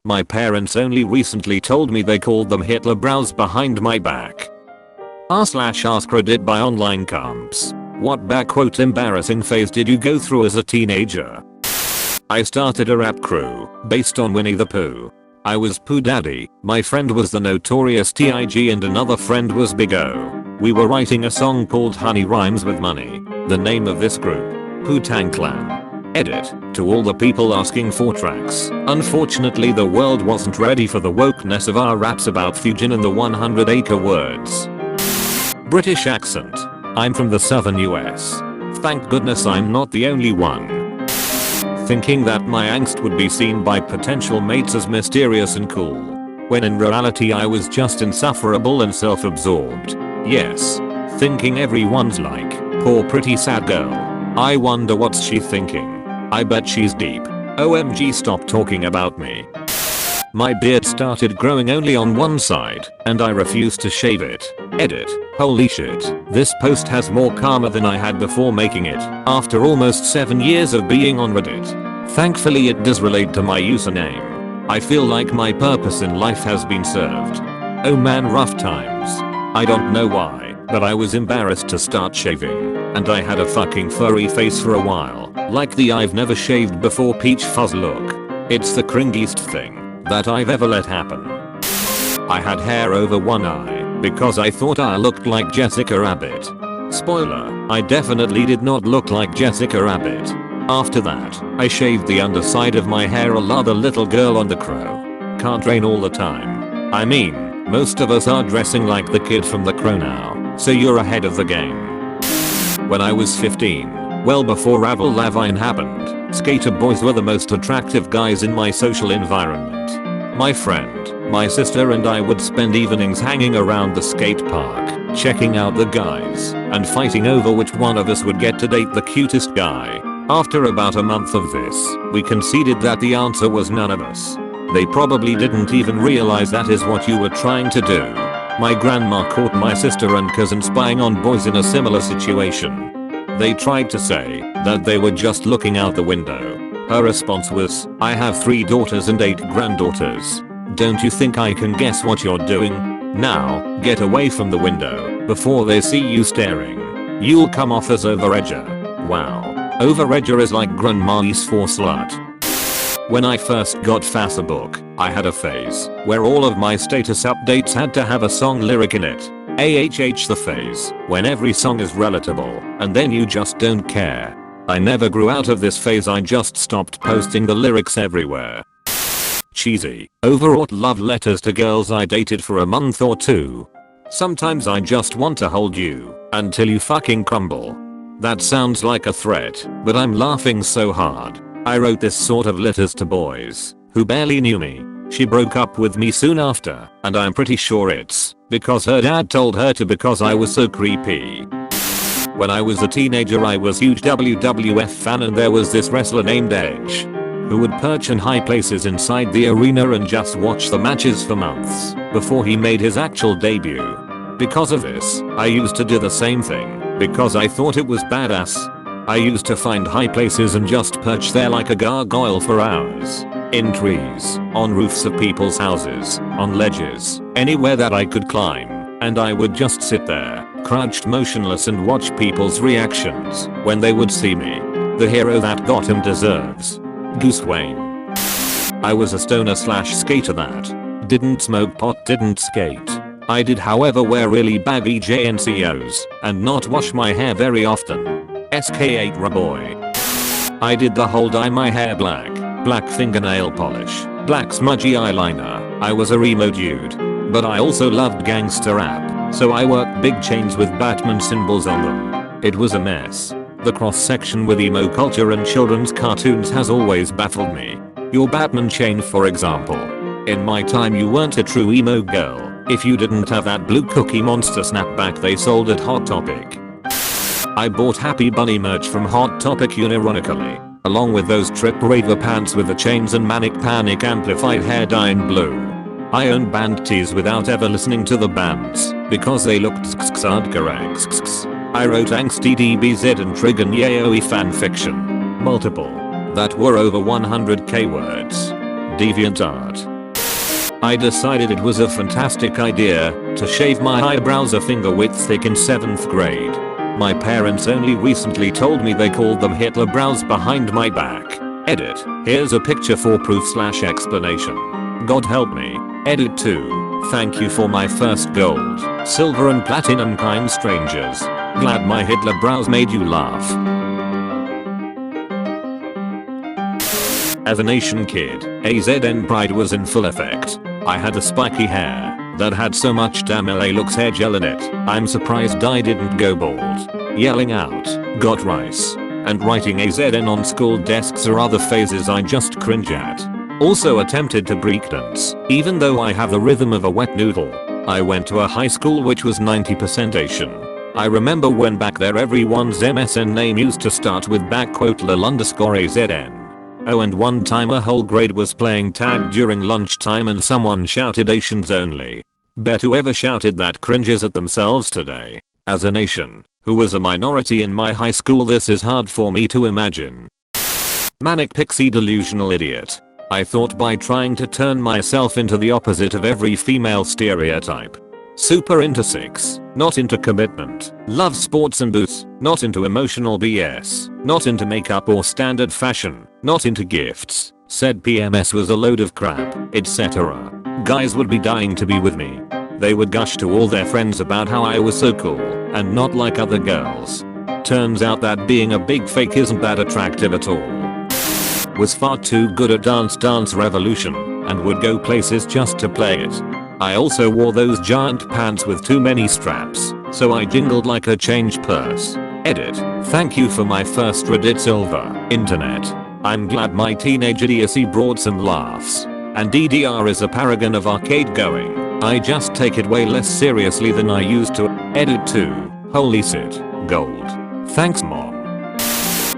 My parents only recently told me they called them Hitler brows behind my back. R/ask Reddit by online comps. What embarrassing phase did you go through as a teenager? I started a rap crew based on Winnie the Pooh. I was Pooh Daddy, my friend was the Notorious T.I.G. and another friend was Big O. We were writing a song called Honey Rhymes with Money. The name of this group, Pooh-Tang Clan. Edit. To all the people asking for tracks. Unfortunately the world wasn't ready for the wokeness of our raps about Fugin and the 100-acre words. British accent. I'm from the southern US. Thank goodness I'm not the only one. Thinking that my angst would be seen by potential mates as mysterious and cool. When in reality I was just insufferable and self-absorbed. Yes. Thinking everyone's like, poor pretty sad girl. I wonder what's she thinking. I bet she's deep. OMG stop talking about me. My beard started growing only on one side, and I refused to shave it. Edit. Holy shit. This post has more karma than I had before making it, after almost 7 years of being on Reddit. Thankfully it does relate to my username. I feel like my purpose in life has been served. Oh man, rough times. I don't know why, but I was embarrassed to start shaving, and I had a fucking furry face for a while, like the I've never shaved before peach fuzz look. It's the cringiest thing that I've ever let happen. I had hair over one eye because I thought I looked like Jessica Rabbit. Spoiler, I definitely did not look like Jessica Rabbit. After that, I shaved the underside of my hair a la the little girl on The Crow. Can't rain all the time. I mean, most of us are dressing like the kid from The Crow now, so you're ahead of the game. When I was 15, well before Avril Lavigne happened, skater boys were the most attractive guys in my social environment. My friend, my sister and I would spend evenings hanging around the skate park, checking out the guys, and fighting over which one of us would get to date the cutest guy. After about a month of this, we conceded that the answer was none of us. They probably didn't even realize that is what you were trying to do. My grandma caught my sister and cousin spying on boys in a similar situation. They tried to say that they were just looking out the window. Her response was, I have 3 daughters and 8 granddaughters. Don't you think I can guess what you're doing? Now, get away from the window before they see you staring. You'll come off as overedger. Wow. Overedger is like grandma's for slut. When I first got Facebook, I had a phase where all of my status updates had to have a song lyric in it. AHH the phase, when every song is relatable, and then you just don't care. I never grew out of this phase, I just stopped posting the lyrics everywhere. Cheesy, overwrought love letters to girls I dated for a month or 2. Sometimes I just want to hold you, until you fucking crumble. That sounds like a threat, but I'm laughing so hard. I wrote this sort of letters to boys who barely knew me. She broke up with me soon after, and I'm pretty sure it's because her dad told her to because I was so creepy. When I was a teenager I was a huge WWF fan and there was this wrestler named Edge who would perch in high places inside the arena and just watch the matches for months before he made his actual debut. Because of this, I used to do the same thing because I thought it was badass. I used to find high places and just perch there like a gargoyle for hours. In trees, on roofs of people's houses, on ledges, anywhere that I could climb. And I would just sit there, crouched motionless and watch people's reactions when they would see me. The hero that Gotham deserves. Goose Wayne. I was a stoner slash skater that didn't smoke pot, didn't skate. I did however wear really baggy JNCOs and not wash my hair very often. SK8 Raboy. I did the whole dye my hair black, black fingernail polish, black smudgy eyeliner. I was a emo dude. But I also loved gangster rap, so I worked big chains with Batman symbols on them. It was a mess. The cross section with emo culture and children's cartoons has always baffled me. Your Batman chain for example. In my time you weren't a true emo girl if you didn't have that blue Cookie Monster snapback they sold at Hot Topic. I bought Happy Bunny merch from Hot Topic unironically, along with those Trip Raver pants with the chains and Manic Panic amplified hair dye in blue. I owned band tees without ever listening to the bands because they looked correct. I wrote angsty DBZ and Trigon Yaoi fanfiction. Multiple. That were over 100k words. DeviantArt. I decided it was a fantastic idea to shave my eyebrows a finger width thick in 7th grade. My parents only recently told me they called them Hitler brows behind my back. Edit. Here's a picture for proof/explanation. God help me. Edit 2. Thank you for my first gold, silver and platinum, kind strangers. Glad my Hitler brows made you laugh. As a nation kid, AZN pride was in full effect. I had a spiky hair that had so much damn LA looks hair gel in it, I'm surprised I didn't go bald. Yelling out, got rice, and writing AZN on school desks are other phases I just cringe at. Also attempted to breakdance, even though I have the rhythm of a wet noodle. I went to a high school which was 90% Asian. I remember when back there everyone's MSN name used to start with _lol_AZN. Oh, and one time a whole grade was playing tag during lunchtime and someone shouted Asians only. Bet whoever shouted that cringes at themselves today. As a nation, who was a minority in my high school, this is hard for me to imagine. Manic pixie delusional idiot. I thought by trying to turn myself into the opposite of every female stereotype. Super into sex, not into commitment. Love sports and booze, not into emotional BS. Not into makeup or standard fashion, not into gifts. Said PMS was a load of crap, etc. Guys would be dying to be with me. They would gush to all their friends about how I was so cool and not like other girls. Turns out that being a big fake isn't that attractive at all. Was far too good at Dance Revolution and would go places just to play it. I also wore those giant pants with too many straps, so I jingled like a change purse. Edit. Thank you for my first Reddit silver, internet. I'm glad my teenage idiocy brought some laughs. And DDR is a paragon of arcade going. I just take it way less seriously than I used to. Edit 2. Holy shit. Gold. Thanks mom.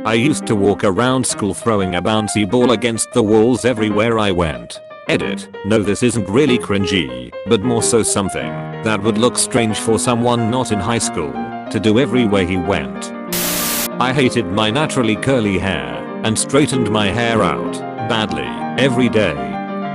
I used to walk around school throwing a bouncy ball against the walls everywhere I went. Edit. No, this isn't really cringy, but more so something that would look strange for someone not in high school to do everywhere he went. I hated my naturally curly hair and straightened my hair out badly every day.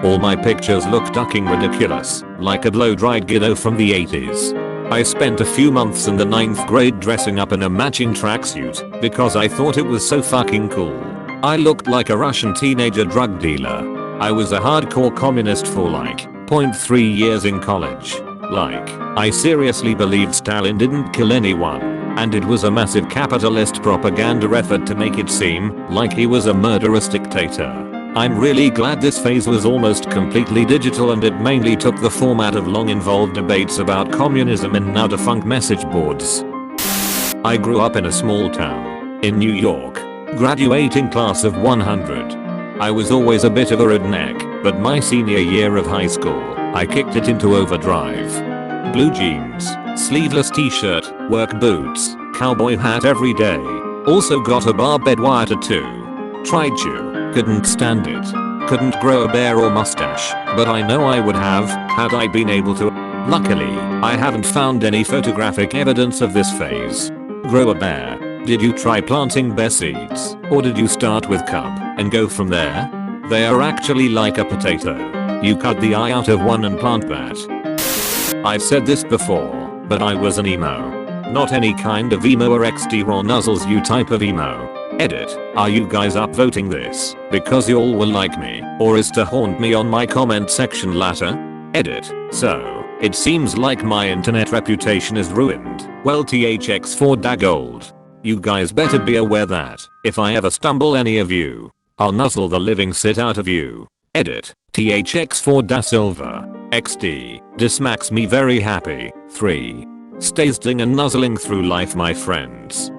All my pictures look fucking ridiculous, like a blow-dried kiddo from the 80s. I spent a few months in the 9th grade dressing up in a matching tracksuit because I thought it was so fucking cool. I looked like a Russian teenager drug dealer. I was a hardcore communist for like 0.3 years in college. Like, I seriously believed Stalin didn't kill anyone, and it was a massive capitalist propaganda effort to make it seem like he was a murderous dictator. I'm really glad this phase was almost completely digital and it mainly took the format of long involved debates about communism in now defunct message boards. I grew up in a small town in New York, graduating class of 100. I was always a bit of a redneck, but my senior year of high school, I kicked it into overdrive. Blue jeans, sleeveless t-shirt, work boots, cowboy hat every day. Also got a barbed wire tattoo. Tried to, couldn't stand it. Couldn't grow a beard or mustache, but I know I would have had I been able to. Luckily, I haven't found any photographic evidence of this phase. Grow a beard. Did you try planting bear seeds, or did you start with cub and go from there? They are actually like a potato. You cut the eye out of one and plant that. I've said this before, but I was an emo. Not any kind of emo or XD raw nuzzles you type of emo. Edit. Are you guys upvoting this because y'all will like me, or is to haunt me on my comment section later? Edit. So, it seems like my internet reputation is ruined. Well, THX4 gold. You guys better be aware that if I ever stumble any of you, I'll nuzzle the living shit out of you. Edit. THX4 silver. XD. This makes me very happy. 3. Stay sting and nuzzling through life, my friends.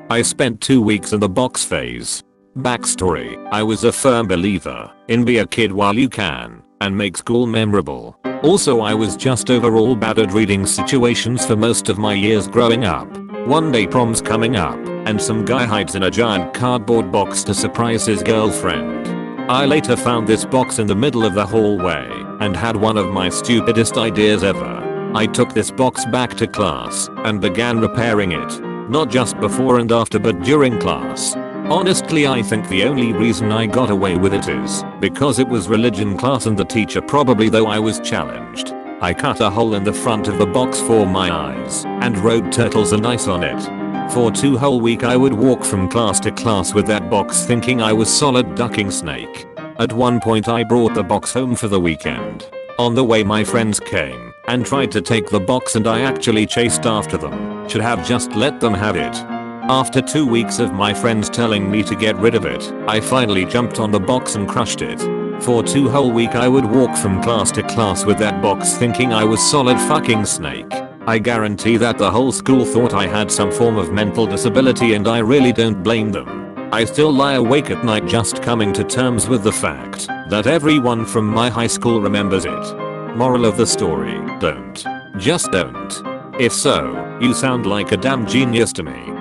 I spent 2 weeks in the box phase. Backstory. I was a firm believer in be a kid while you can and make school memorable. Also, I was just overall bad at reading situations for most of my years growing up. One day prom's coming up, and some guy hides in a giant cardboard box to surprise his girlfriend. I later found this box in the middle of the hallway, and had one of my stupidest ideas ever. I took this box back to class, and began repairing it. Not just before and after but during class. Honestly, I think the only reason I got away with it is because it was religion class and the teacher probably though I was challenged. I cut a hole in the front of the box for my eyes and wrote turtles and ice on it. For 2 whole weeks I would walk from class to class with that box thinking I was solid ducking snake. At one point I brought the box home for the weekend. On the way my friends came and tried to take the box and I actually chased after them. Should have just let them have it. After 2 weeks of my friends telling me to get rid of it, I finally jumped on the box and crushed it. For 2 whole weeks I would walk from class to class with that box thinking I was solid fucking snake. I guarantee that the whole school thought I had some form of mental disability and I really don't blame them. I still lie awake at night just coming to terms with the fact that everyone from my high school remembers it. Moral of the story, don't. Just don't. If so, you sound like a damn genius to me.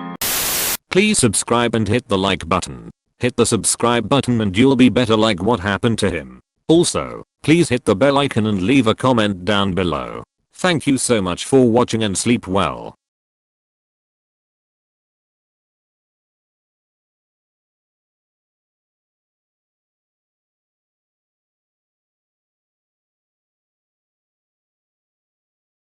Please subscribe and hit the like button. Hit the subscribe button and you'll be better like what happened to him. Also, please hit the bell icon and leave a comment down below. Thank you so much for watching and sleep well.